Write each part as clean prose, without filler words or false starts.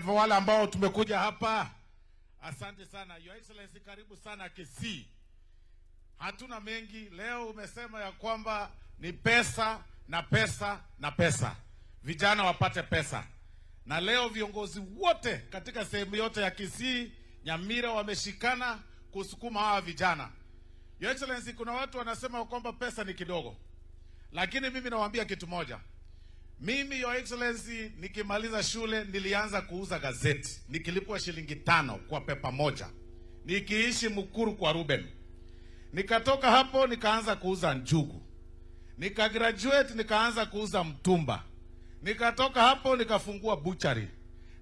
hivyo wale ambao tumekuja hapa, asante sana. Your Excellency, karibu sana Kisii. Hatuna mengi leo. Umesema ya kwamba ni pesa na pesa na pesa, vijana wapate pesa, na leo viongozi wote katika sehemu yote ya Kisii, Nyamira wameshikana kusukuma hawa vijana. Your Excellency, kuna watu wanasema kwamba pesa ni kidogo, lakini mimi nawaambia kitu moja. Mimi, Your Excellency, nikimaliza shule nilianza kuuza gazeti, nikilipwa shilingi 5 kwa pepa moja, nikiishi Mukuru kwa Ruben. Nikatoka hapo nikaanza kuuza njugu, nikagraduate nikaanza kuuza mtumba, nikatoka hapo nikafungua butchery,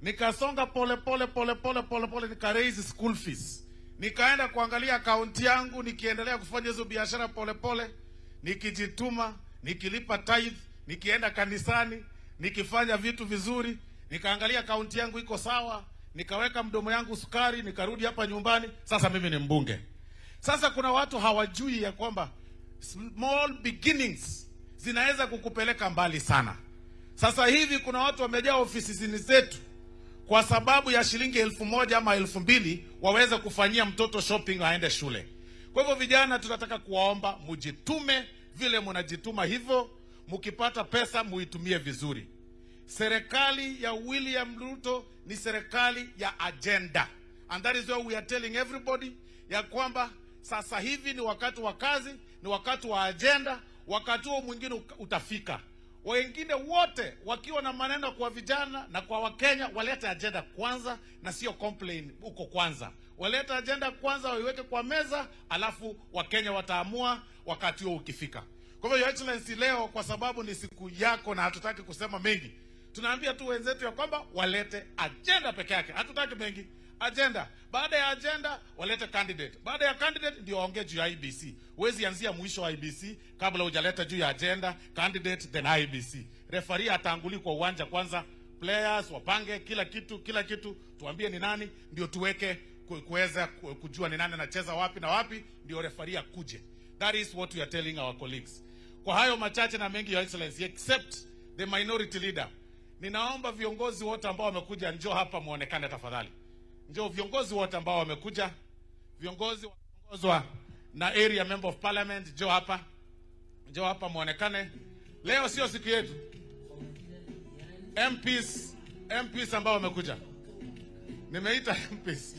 nikasonga pole pole nika raise school fees, nikaenda kuangalia account yangu, nikiendelea kufanya hizo biashara pole pole, nikijituma, nikilipa tithe, nikienda kanisani, nikifanya vitu vizuri, nikaangalia account yangu iko sawa, nikaweka mdomo yangu sukari, nikarudi hapa nyumbani. Sasa mimi ni mbunge. Sasa kuna watu hawajui ya kwamba small beginnings zinaweza kukupeleka mbali sana. Sasa hivi kuna watu wamejaa ofisini zetu kwa sababu ya shilingi 1,000 ama 2,000 waweze kufanyia mtoto shopping aende shule. Kwa hivyo vijana, tunataka kuwaomba mujitume vile mnajituma hivyo. Mkipata pesa muitumie vizuri. Serikali ya William Ruto ni serikali ya agenda, and that is why we are telling everybody ya kwamba sasa hivi ni wakati wa kazi, ni wakati wa agenda. Wakati huo mwingine utafika. Wengine wote wakiwa na maneno kwa vijana na kwa Wakenya, walete agenda kwanza na sio complain huko kwanza. Walete agenda kwanza, waiweke kwa meza, alafu Wakenya wataamua wakati huo ukifika. Kwa hivyo, Your Excellency, leo kwa sababu ni siku yako na hatutaki kusema mengi, tunaambia tu wenzetu ya kwamba walete agenda peke yake. Hatutaki mengi. Agenda. Baada ya agenda walete candidate. Baada ya candidate ndio waongee juu ya IBC. Huwezi anzia mwisho wa IBC kabla hujaleta juu ya agenda, candidate then IBC. Referee ataanguli kwa uwanja kwanza, players wapange kila kitu, tuambie ni nani, ndio tuweke kuweza kujua ni nani anacheza wapi na wapi, ndio referee akuje. That is what we are telling our colleagues. Kwa hayo machache na mengi, Your Excellency, except the minority leader, ninaomba viongozi wote ambao wamekuja njoo hapa muonekane tafadhali. Njoo viongozi wote ambao wamekuja, viongozi wakiongozwa na area member of parliament, njoo hapa muonekane. Leo sio siku yetu. MPs ambao wamekuja, nimeita MPs